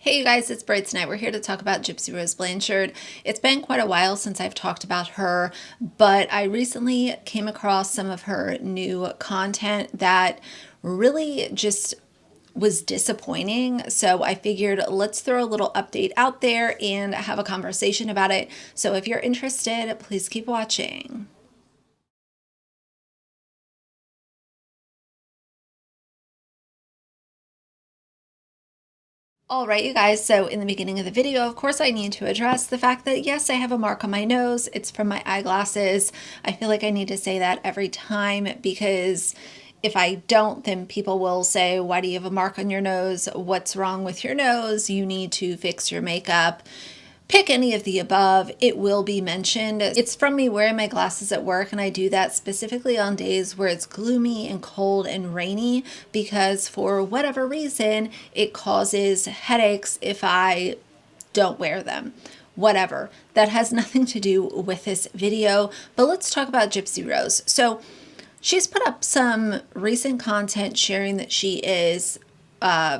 Hey you guys, it's Bright tonight. We're here to talk about Gypsy Rose Blanchard. It's been quite a while since I've talked about her, but I recently came across some of her new content that really just was disappointing. So I figured let's throw a little update out there and have a conversation about it. So if you're interested, please keep watching. All right, you guys, so in the beginning of the video, of course, I need to address the fact that, yes, I have a mark on my nose. It's from my eyeglasses. I feel like I need to say that every time because if I don't, then people will say, why do you have a mark on your nose? What's wrong with your nose? You need to fix your makeup. Pick any of the above, it will be mentioned. It's from me wearing my glasses at work, and I do that specifically on days where it's gloomy and cold and rainy because for whatever reason, it causes headaches if I don't wear them. Whatever. That has nothing to do with this video, but let's talk about Gypsy Rose. So she's put up some recent content sharing that she is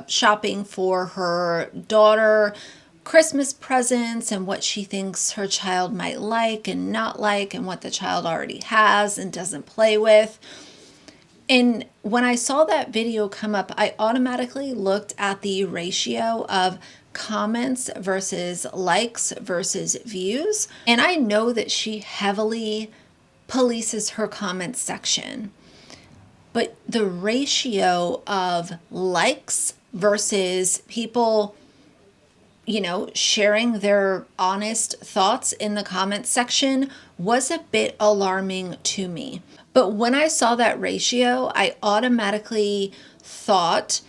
shopping for her daughter Christmas presents and what she thinks her child might like and not like and what the child already has and doesn't play with. And when I saw that video come up, I automatically looked at the ratio of comments versus likes versus views. And I know that she heavily polices her comments section. But the ratio of likes versus people sharing their honest thoughts in the comments section was a bit alarming to me. But when I saw that ratio, I automatically thought,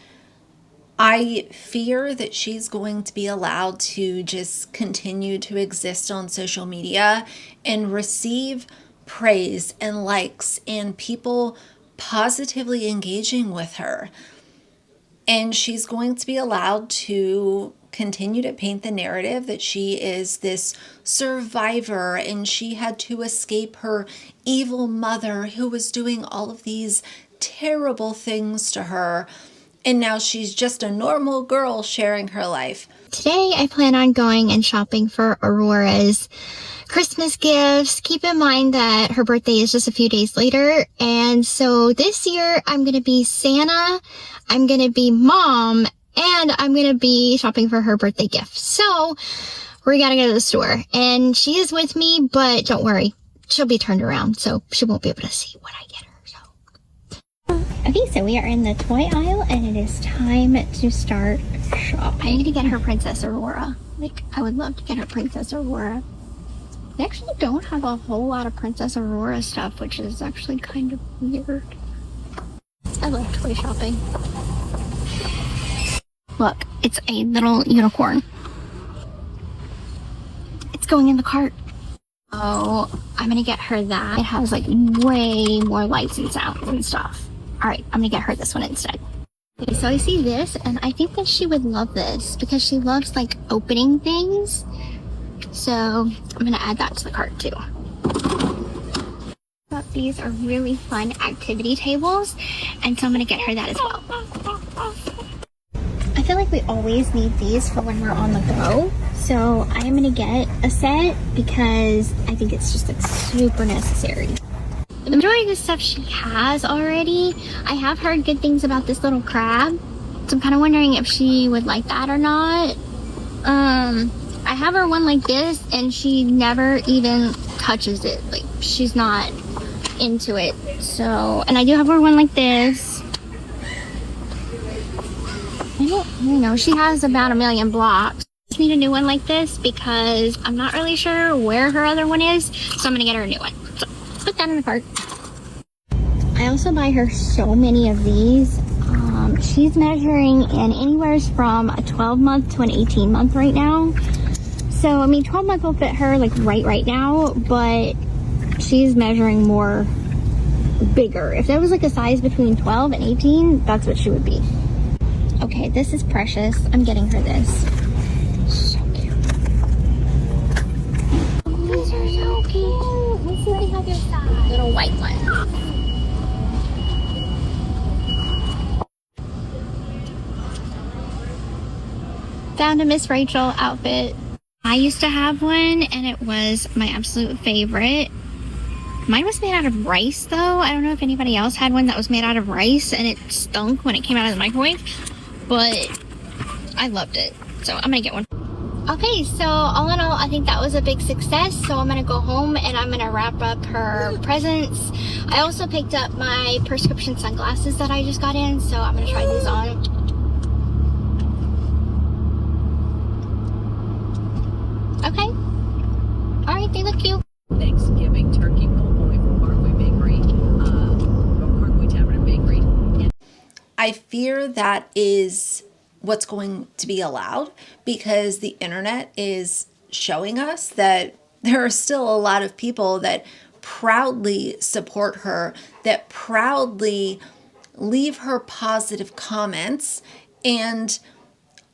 I fear that she's going to be allowed to just continue to exist on social media and receive praise and likes and people positively engaging with her. And she's going to be allowed to continue to paint the narrative that she is this survivor and she had to escape her evil mother who was doing all of these terrible things to her. And now she's just a normal girl sharing her life. Today I plan on going and shopping for Aurora's Christmas gifts. Keep in mind that her birthday is just a few days later. And so this year I'm going to be Santa, I'm going to be mom, and I'm going to be shopping for her birthday gift. So we got to go to the store. And she is with me, but don't worry. She'll be turned around, so she won't be able to see what I get her. So. Okay, so we are in the toy aisle, and it is time to start shopping. I need to get her Princess Aurora. I would love to get her Princess Aurora. They actually don't have a whole lot of Princess Aurora stuff, which is actually kind of weird. I love toy shopping. Look, it's a little unicorn. It's going in the cart. Oh, I'm gonna get her that. It has like way more lights and sounds and stuff. Alright, I'm gonna get her this one instead. Okay, so I see this, and I think that she would love this because she loves like opening things. So I'm gonna add that to the cart too. But these are really fun activity tables, and so I'm gonna get her that as well. I feel like we always need these for when we're on the go. So I'm gonna get a set because I think it's just like super necessary. The majority of the stuff she has already. I have heard good things about this little crab. So I'm kind of wondering if she would like that or not. I have her one like this and she never even touches it. Like she's not into it. So, and I do have her one like this. I don't know, she has about 1 million blocks. I just need a new one like this because I'm not really sure where her other one is, so I'm gonna get her a new one. So, put that in the cart. I also buy her so many of these. She's measuring in anywhere from a 12-month to an 18-month right now. So, I mean, 12-month will fit her like right now, but she's measuring more bigger. If there was like a size between 12 and 18, that's what she would be. Okay, this is precious. I'm getting her this. So cute. These are so cute. Let's see the other side. Little white one. Found a Miss Rachel outfit. I used to have one and it was my absolute favorite. Mine was made out of rice though. I don't know if anybody else had one that was made out of rice and it stunk when it came out of the microwave, but I loved it. So I'm gonna get one. Okay, so all in all, I think that was a big success. So I'm gonna go home and I'm gonna wrap up her presents. I also picked up my prescription sunglasses that I just got in, so I'm gonna try these on. Okay. Alright, they look cute. Thanksgiving turkey po' boy from Parkway Bakery, from Parkway Tavern and Bakery. I fear that is what's going to be allowed because the internet is showing us that there are still a lot of people that proudly support her, that proudly leave her positive comments, and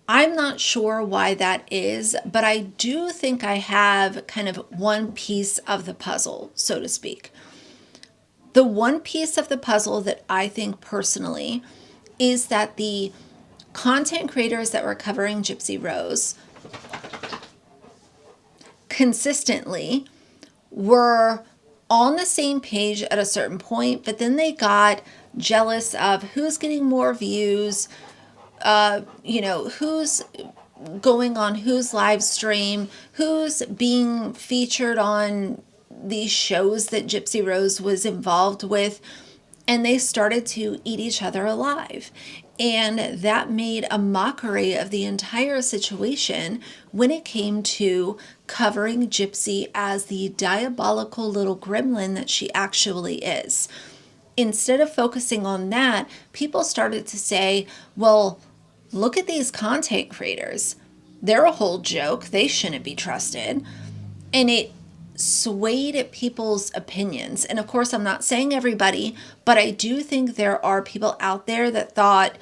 I'm not sure why that is, but I do think I have kind of one piece of the puzzle, so to speak. The one piece of the puzzle that I think personally is that the content creators that were covering Gypsy Rose consistently were on the same page at a certain point, but then they got jealous of who's getting more views, who's going on whose live stream, who's being featured on these shows that Gypsy Rose was involved with, and they started to eat each other alive. And that made a mockery of the entire situation when it came to covering Gypsy as the diabolical little gremlin that she actually is. Instead of focusing on that, people started to say, well, look at these content creators. They're a whole joke. They shouldn't be trusted. And it swayed people's opinions. And of course, I'm not saying everybody, but I do think there are people out there that thought,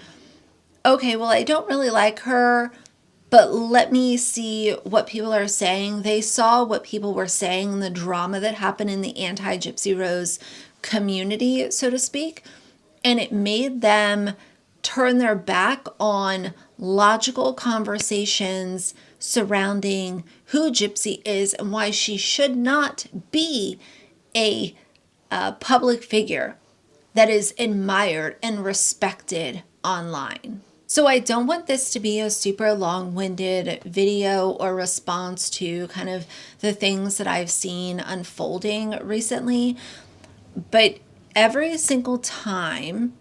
okay, well, I don't really like her, but let me see what people are saying. They saw what people were saying, the drama that happened in the anti-Gypsy Rose community, so to speak, and it made them turn their back on logical conversations surrounding who Gypsy is and why she should not be a public figure that is admired and respected online. So I don't want this to be a super long-winded video or response to kind of the things that I've seen unfolding recently, but every single time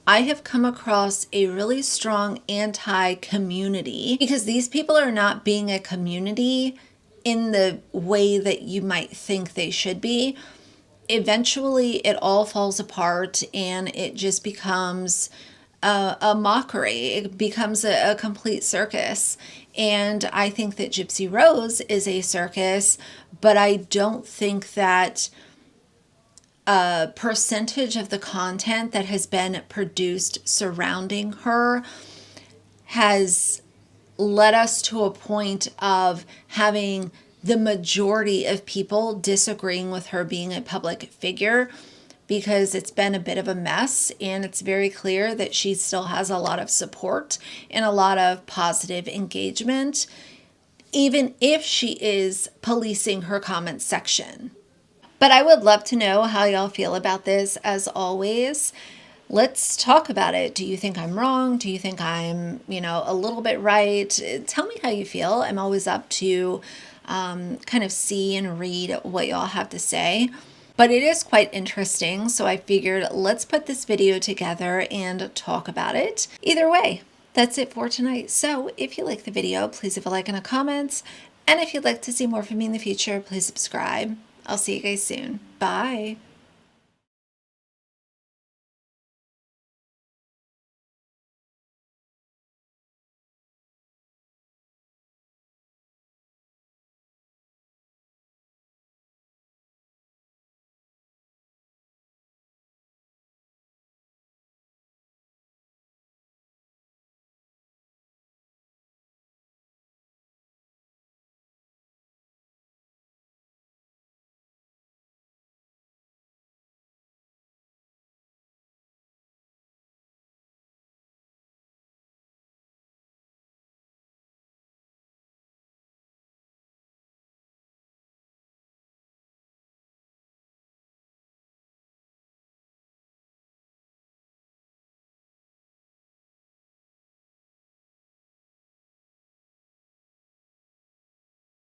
I have come across a really strong anti-community, because these people are not being a community in the way that you might think they should be. Eventually it all falls apart and it just becomes a mockery. It becomes a complete circus. And I think that Gypsy Rose is a circus, but I don't think that a percentage of the content that has been produced surrounding her has led us to a point of having the majority of people disagreeing with her being a public figure, because it's been a bit of a mess, and it's very clear that she still has a lot of support and a lot of positive engagement, even if she is policing her comment section. But I would love to know how y'all feel about this. As always, let's talk about it. Do you think I'm wrong? Do you think I'm, a little bit right? Tell me how you feel. I'm always up to kind of see and read what y'all have to say. But it is quite interesting, so I figured let's put this video together and talk about it. Either way, that's it for tonight. So if you like the video, please leave a like and a comment. And if you'd like to see more from me in the future, please subscribe. I'll see you guys soon. Bye.